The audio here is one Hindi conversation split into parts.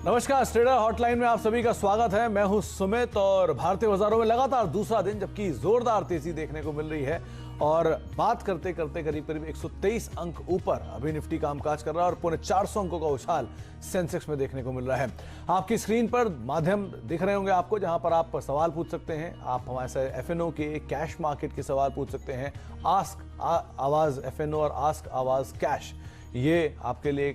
नमस्कार, ट्रेडर हॉटलाइन में आप सभी का स्वागत है। मैं हूं सुमित और भारतीय बाजारों में लगातार दूसरा दिन जबकि जोरदार तेजी देखने को मिल रही है और बात करते करते करीब करीब 123 अंक ऊपर अभी निफ्टी कामकाज कर रहा है और पौने 400 अंकों का उछाल सेंसेक्स में देखने को मिल रहा है। आपकी स्क्रीन पर माध्यम दिख रहे होंगे आपको, जहां पर आप सवाल पूछ सकते हैं। आप हमारे से एफएनओ के कैश मार्केट के सवाल पूछ सकते हैं। आस्क आवाज एफएनओ और आस्क आवाज कैश, ये आपके लिए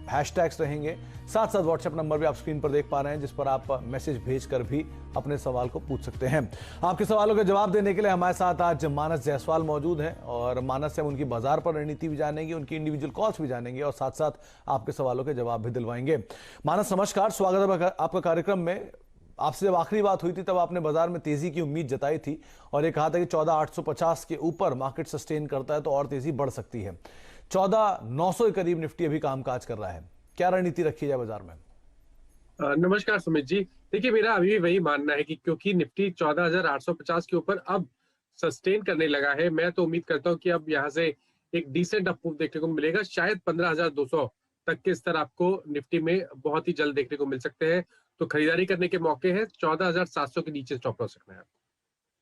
हैशटैग्स रहेंगे। साथ साथ व्हाट्सएप नंबर भी आप स्क्रीन पर देख पा रहे हैं, जिस पर आप मैसेज भेजकर भी अपने सवाल को पूछ सकते हैं। आपके सवालों के जवाब देने के लिए हमारे साथ आज मानस जायसवाल मौजूद हैं और मानस से हम उनकी बाजार पर रणनीति भी जानेंगे, उनकी इंडिविजुअल कॉल्स भी जानेंगे और साथ साथ आपके सवालों के जवाब भी दिलवाएंगे। मानस नमस्कार, स्वागत है आपका कार्यक्रम में। आपसे जब आखिरी बात हुई थी तब आपने बाजार में तेजी की उम्मीद जताई थी और ये कहा था कि 14,850 के ऊपर मार्केट सस्टेन करता है तो और तेजी बढ़ सकती है। 14,900 के करीब निफ्टी अभी कामकाज कर रहा है। क्या रणनीति रखी जाए बाजार में? नमस्कार सुमित जी। देखिए, मेरा अभी भी वही मानना है कि क्योंकि निफ्टी 14,850 के ऊपर अब सस्टेन करने लगा है, मैं तो उम्मीद करता हूं कि अब यहां से एक डिसेंट अप मूव देखने को मिलेगा। शायद 15,200 तक के स्तर आपको निफ्टी में बहुत ही जल्द देखने को मिल सकते हैं। तो खरीदारी करने के मौके हैं। 14,700 के नीचे स्टॉप लॉस रखना है।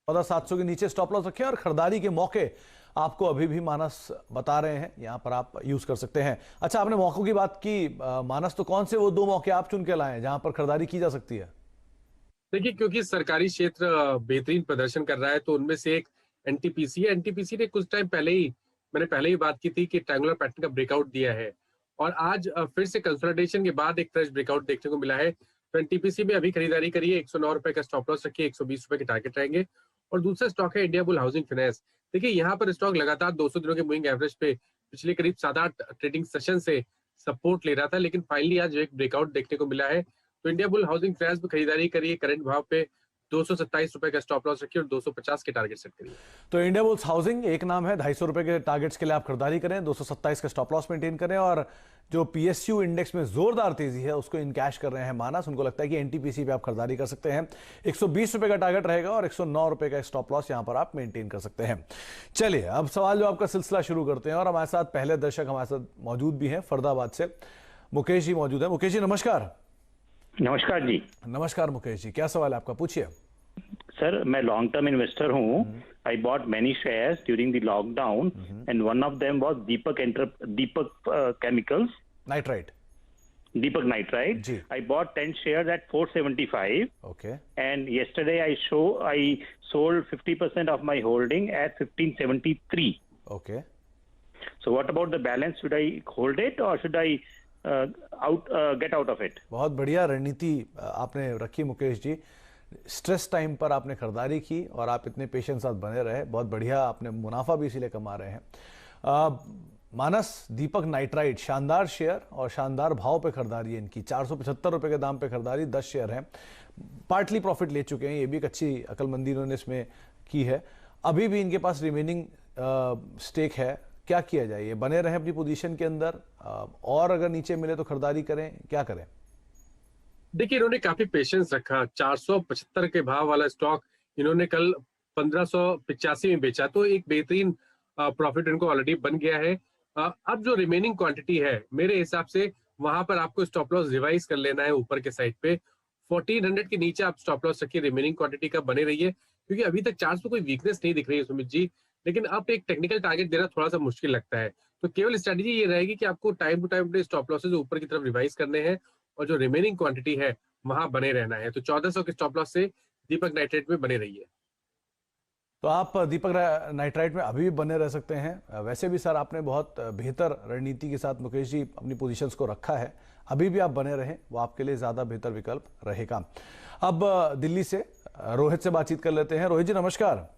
14,700 के नीचे स्टॉप लॉस रखें और खरीदारी के मौके आपको अभी भी मानस बता रहे हैं, यहां पर आप यूज कर सकते हैं। अच्छा, आपने मौकों की बात की मानस, तो कौन से वो दो मौके आप चुन के लाए हैं जहां पर खरीदारी की जा सकती है? देखिए, क्योंकि सरकारी क्षेत्र बेहतरीन प्रदर्शन कर रहा है तो उनमें से एक एनटीपीसी है। एनटीपीसी ने कुछ टाइम पहले ही, मैंने पहले ही बात की थी कि ट्रायंगुलर पैटर्न का ब्रेकआउट दिया है और आज फिर से कंसोलिडेशन के बाद एक फ्रेश ब्रेकआउट देखने को मिला है। तो एनटीपीसी में अभी खरीदारी करिए। 109 रुपए का स्टॉप लॉस रखिए, 120 रुपए के टारगेट रहेंगे। और दूसरा स्टॉक है इंडिया बुल हाउसिंग फाइनेंस। देखिए, यहाँ पर स्टॉक लगातार 200 दिनों के मूविंग एवरेज पे पिछले करीब 7-8 ट्रेडिंग सेशन से सपोर्ट ले रहा था, लेकिन फाइनली आज एक ब्रेकआउट देखने को मिला है। तो इंडिया बुल हाउसिंग फाइनेंस में खरीदारी करिए। करंट भाव पे 227 रुपए का स्टॉप लॉस रखिए और 250 के टारगेट सेट करिए। तो इंडिया बुल्स हाउसिंग एक नाम है, 250 रुपए के टारगेट्स के लिए आप खरीदारी करें, 227 का स्टॉप लॉस मेंटेन करें। और जो पीएसयू इंडेक्स में जोरदार तेजी है उसको इन कैश कर रहे हैं मानस। उनको लगता है कि एनटीपीसी पे आप खरीदारी कर सकते हैं। 120 रुपए का टारगेट रहेगा और 109 रुपए का स्टॉप लॉस यहां पर आप मेंटेन कर सकते हैं। चलिए, अब सवाल जवाब का सिलसिला शुरू करते हैं और हमारे साथ पहले दर्शक हमारे साथ मौजूद भी हैं, फरीदाबाद से मुकेश जी मौजूद है। मुकेश जी नमस्कार। नमस्कार जी। नमस्कार मुकेश जी, क्या सवाल है आपका, पूछिए। सर, मैं लॉन्ग टर्म इन्वेस्टर हूँ। I bought many shares during the lockdown and one of them was Deepak chemicals nitrite. Deepak Nitrite. जी। I bought 10 shares at 475. Okay. And yesterday I sold 50% of my holding at 1573. Okay. So what about the balance? Should I hold it or should I get out of it? बहुत बढ़िया रणनीति आपने रखी मुकेश जी। स्ट्रेस टाइम पर आपने खरीदारी की और आप इतने पेशेंस साथ बने रहे, बहुत बढ़िया। आपने मुनाफा भी इसीलिए कमा रहे हैं। मानस, दीपक नाइट्राइट शानदार शेयर और शानदार भाव पे खरीदारी है इनकी। 475 रुपए के दाम पे खरीदारी, 10 शेयर हैं, पार्टली प्रॉफिट ले चुके हैं। ये भी एक अच्छी अकलमंदी इन्होंने इसमें की है। अभी भी इनके पास रिमेनिंग स्टेक है, क्या किया जाए? ये बने रहे अपनी पोजीशन के अंदर और अगर नीचे मिले तो खरीदारी करें, क्या करें? देखिए, इन्होंने काफी पेशेंस रखा। 475 के भाव वाला स्टॉक इन्होंने कल 1585 में बेचा, तो एक बेहतरीन प्रॉफिट इनको ऑलरेडी बन गया है। अब जो रिमेनिंग क्वांटिटी है, मेरे हिसाब से वहां पर आपको स्टॉप लॉस रिवाइज कर लेना है। ऊपर के साइड पे 1400 के नीचे आप स्टॉप लॉस रखिए, रिमेनिंग क्वांटिटी का बने रहिए, क्योंकि अभी तक चार्ट में कोई वीकनेस नहीं दिख रही है सुमित जी। लेकिन अब एक टेक्निकल टारगेट देना थोड़ा सा मुश्किल लगता है। तो केवल स्ट्रेटेजी ये रहेगी कि आपको टाइम टू टाइम अपने स्टॉप लॉसेज ऊपर की तरफ रिवाइज करने हैं और जो रिमेनिंग क्वांटिटी है वहां बने रहना है। तो 1400 के स्टॉप लॉस से दीपक नाइट्राइट में बने रहिए। तो आप दीपक नाइट्राइट में अभी भी बने रह सकते हैं। वैसे भी सर आपने बहुत बेहतर रणनीति के साथ मुकेश जी अपनी पोजीशंस को रखा है, अभी भी आप बने रहें, वो आपके लिए ज्यादा बेहतर विकल्प रहेगा। अब दिल्ली से रोहित से बातचीत कर लेते हैं। रोहित जी नमस्कार।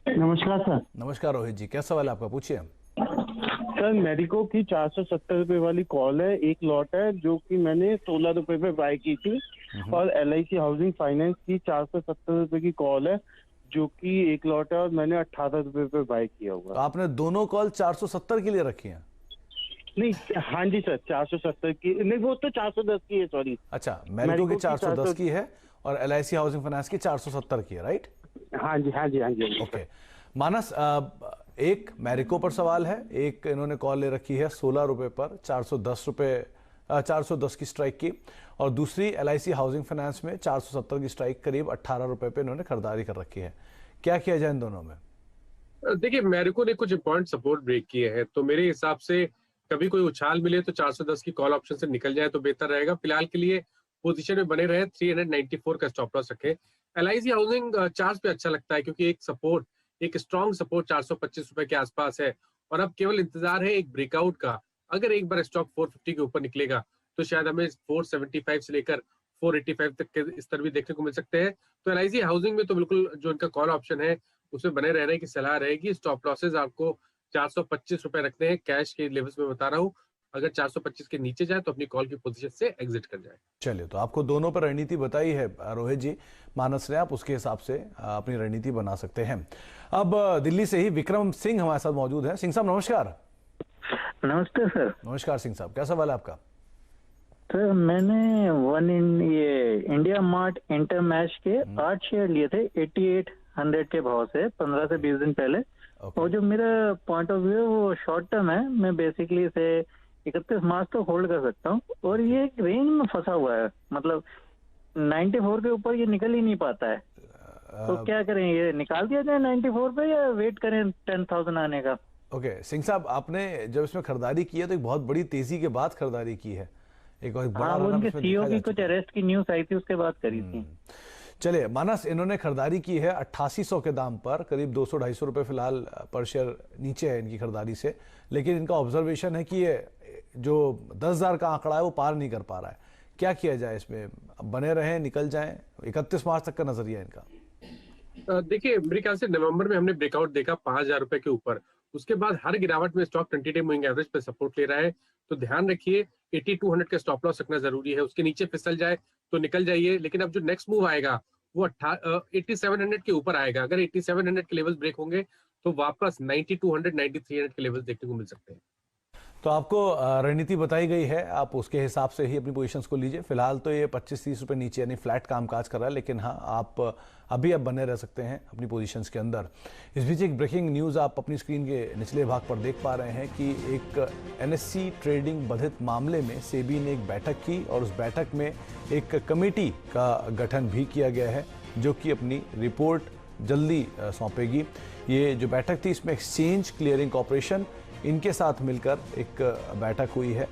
नमस्कार सर। नमस्कार रोहित जी, क्या सवाल है आपका, पूछिए। सर, मेरिको की 470 रुपए वाली कॉल है, एक लॉट है जो कि मैंने 16 रुपए पे बाय की थी। और LIC हाउसिंग फाइनेंस की 470 रुपए की कॉल है जो कि एक लॉट है और मैंने 18 रुपए पे बाय किया हुआ। तो आपने दोनों कॉल 470 के लिए रखी हैं? नहीं, हाँ जी सर, 470 की नहीं, वो तो 410 की है, सॉरी। अच्छा, मेरिको की 410 की है और LIC हाउसिंग फाइनेंस की 470 की है, राइट? हाँ जी हाँ जी हाँ जी। ओके मानस, एक मैरिको पर सवाल है, एक इन्होंने कॉल ले रखी है 16 रुपए पर, 410 की स्ट्राइक की, और दूसरी LIC हाउसिंग फाइनेंस में 470 की स्ट्राइक करीब 18 रुपए पे इन्होंने खरीदारी कर रखी है। क्या किया जाए इन दोनों में? देखिए, मैरिको ने कुछ इंपॉर्टेंट सपोर्ट ब्रेक किए हैं, तो मेरे हिसाब से कभी कोई उछाल मिले तो 410 की कॉल ऑप्शन से निकल जाए तो बेहतर रहेगा। फिलहाल के लिए पोजीशन में बने रहे, 394 का स्टॉप लॉस रखे। LIC हाउसिंग चार्ट पे अच्छा लगता है क्योंकि एक स्ट्रॉन्ग सपोर्ट 425 रुपए के आसपास है और अब केवल इंतजार है एक ब्रेकआउट का। अगर एक बार स्टॉक 450 के ऊपर निकलेगा तो शायद हमें 475 से लेकर 485 तक के स्तर भी देखने को मिल सकते हैं। तो LIC हाउसिंग में तो बिल्कुल जो इनका कॉल ऑप्शन है उसमें बने रहने की सलाह रहेगी। स्टॉप लॉसेस आपको 425 रुपए रखने हैं, कैश के लेवल्स में बता रहा हूँ। अगर 425 के नीचे जाए तो अपनी कॉल की पोजीशन से एग्जिट कर जाए। चलिए, तो आपको दोनों पर रणनीति बताई है रोहित जी, मानस ने, आप उसके हिसाब से अपनी रणनीति बना सकते हैं। अब दिल्ली से ही विक्रम सिंह हमारे साथ मौजूद हैं। सिंह साहब नमस्कार। नमस्ते सर। नमस्कार सिंह साहब, क्या सवाल है आपका? सर मैंने ये इंडिया मार्ट इंटरमैश के 8 शेयर लिए थे 8800 के भाव से 15 से 20 दिन पहले। और जो मेरा पॉइंट ऑफ व्यू है वो शॉर्ट टर्म है, मैं बेसिकली इसे 31 मार्च तक होल्ड कर सकता हूँ और ये एक रेंज में फंसा हुआ है, मतलब 94 के ऊपर ये निकल ही नहीं पाता है। तो क्या करें, ये निकाल दिया जाए 94 पे या वेट करें 10,000 आने का? ओके सिंह साहब, आपने जब इसमें खरीदारी की है तो एक बहुत बड़ी तेजी के बाद खरीदारी की है। एक बड़ा हाँ, वो उनके CEO की कुछ अरेस्ट की न्यूज आई थी, उसके बाद करी थी। चलिए मानस, इन्होंने खरीदारी की है 8800 के दाम पर, करीब 200-250 रुपए फिलहाल पर शेयर नीचे है इनकी खरीदारी से, लेकिन इनका ऑब्जर्वेशन है कि ये जो 10,000 का आंकड़ा है वो पार नहीं कर पा रहा है। क्या किया जाए इसमें? अब बने रहें, निकल जाएं? 31 मार्च तक का नजरिया इनका। देखिए, मेरे ख्याल से नवंबर में हमने ब्रेकआउट देखा 5,000 रुपए के ऊपर। उसके बाद हर गिरावट में स्टॉक 20 डे मूविंग एवरेज पे सपोर्ट ले रहा है, तो ध्यान रखिए 8200 का स्टॉप लॉस रखना जरूरी है। उसके नीचे फिसल जाए तो निकल जाइए, लेकिन अब जो नेक्स्ट मूव आएगा वो 8700 के ऊपर आएगा। अगर 8700 के लेवल्स ब्रेक होंगे तो वापस 9200 9300 के लेवल्स देखने को मिल सकते हैं। तो आपको रणनीति बताई गई है, आप उसके हिसाब से ही अपनी पोजीशंस को लीजिए। फिलहाल तो ये 25-30 रुपए नीचे यानी फ्लैट कामकाज कर रहा है, लेकिन हाँ, आप अभी बने रह सकते हैं अपनी पोजीशंस के अंदर। इस बीच एक ब्रेकिंग न्यूज़ आप अपनी स्क्रीन के निचले भाग पर देख पा रहे हैं कि एक NSE ट्रेडिंग बाधित मामले में सेबी ने एक बैठक की और उस बैठक में एक कमेटी का गठन भी किया गया है जो कि अपनी रिपोर्ट जल्दी सौंपेगी। ये जो बैठक थी इसमें एक्सचेंज क्लियरिंग कॉर्पोरेशन इनके साथ मिलकर एक बैठक हुई है,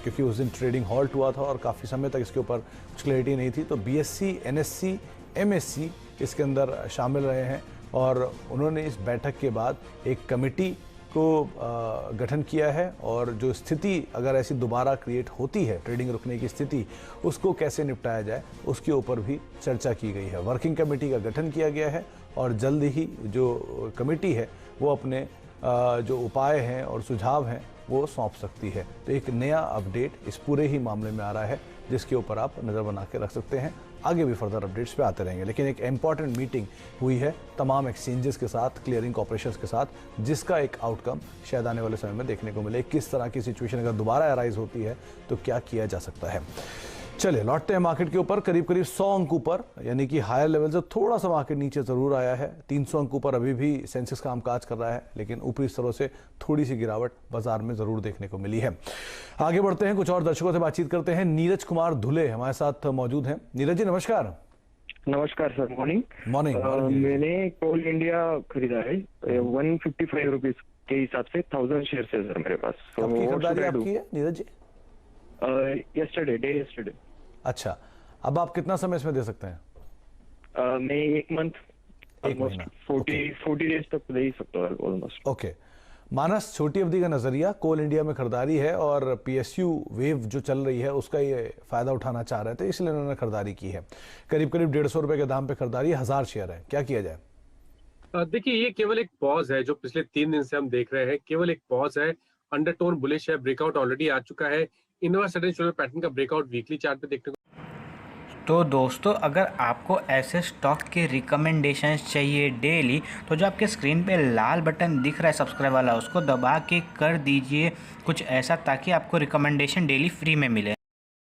क्योंकि उस दिन ट्रेडिंग हॉल्ट हुआ था और काफ़ी समय तक इसके ऊपर कुछ क्लैरिटी नहीं थी। तो BSE, NSE, MSE इसके अंदर शामिल रहे हैं और उन्होंने इस बैठक के बाद एक कमेटी को गठन किया है और जो स्थिति अगर ऐसी दोबारा क्रिएट होती है, ट्रेडिंग रुकने की स्थिति, उसको कैसे निपटाया जाए उसके ऊपर भी चर्चा की गई है। वर्किंग कमेटी का गठन किया गया है और जल्द ही जो कमेटी है वो अपने जो उपाय हैं और सुझाव हैं वो सौंप सकती है। तो एक नया अपडेट इस पूरे ही मामले में आ रहा है जिसके ऊपर आप नज़र बना के रख सकते हैं। आगे भी फर्दर अपडेट्स पे आते रहेंगे, लेकिन एक इम्पॉर्टेंट मीटिंग हुई है तमाम एक्सचेंजेस के साथ, क्लियरिंग कॉर्पोरेशंस के साथ, जिसका एक आउटकम शायद आने वाले समय में देखने को मिले। किस तरह की सिचुएशन अगर दोबारा अराइज होती है तो क्या किया जा सकता है। चलिए लौटते हैं मार्केट के ऊपर। करीब 100 अंक ऊपर, यानी कि हायर लेवल से थोड़ा सा मार्केट नीचे जरूर आया है। 300 अंक ऊपर अभी भी सेंसेक्स कामकाज कर रहा है, लेकिन ऊपरी स्तरों से थोड़ी सी गिरावट बाजार में जरूर देखने को मिली है। आगे बढ़ते हैं, कुछ और दर्शकों से बातचीत करते हैं। नीरज कुमार धुले हमारे साथ मौजूद हैं। नीरज जी नमस्कार। नमस्कार सर, मॉर्निंग। मॉर्निंग। मैंने कोल इंडिया खरीदा है 155 रुपीज के हिसाब से 1000 शेयर है सर मेरे पास। आपकी खरीदारी आपकी है नीरज जी? यस्टरडे। अच्छा, अब आप कितना समय इसमें दे सकते हैं? मैं एक महीना 40 डेज तक दे ही सकता हूँ ऑलमोस्ट। ओके मानस, छोटी अवधि का नजरिया, कोल इंडिया में खरीदारी है और PSU वेव जो चल रही है उसका ये फायदा उठाना चाह रहे थे, इसलिए उन्होंने खरीदारी की है। करीब 150 रुपए के दाम पे खरीदारी, 1000 शेयर है। क्या किया जाए? देखिए, ये केवल एक पॉज है जो पिछले 3 दिन से हम देख रहे हैं, केवल एक पॉज है। अंडरटोन बुलिश है, ब्रेकआउट ऑलरेडी आ चुका है। इनोवा सडन पैटर्न का ब्रेकआउट वीकली चार्ट पे देखने को। तो दोस्तों, अगर आपको ऐसे स्टॉक के रिकमेंडेशंस चाहिए डेली, तो जो आपके स्क्रीन पे लाल बटन दिख रहा है सब्सक्राइब वाला, उसको दबा के कर दीजिए कुछ ऐसा ताकि आपको रिकमेंडेशन डेली फ्री में मिले।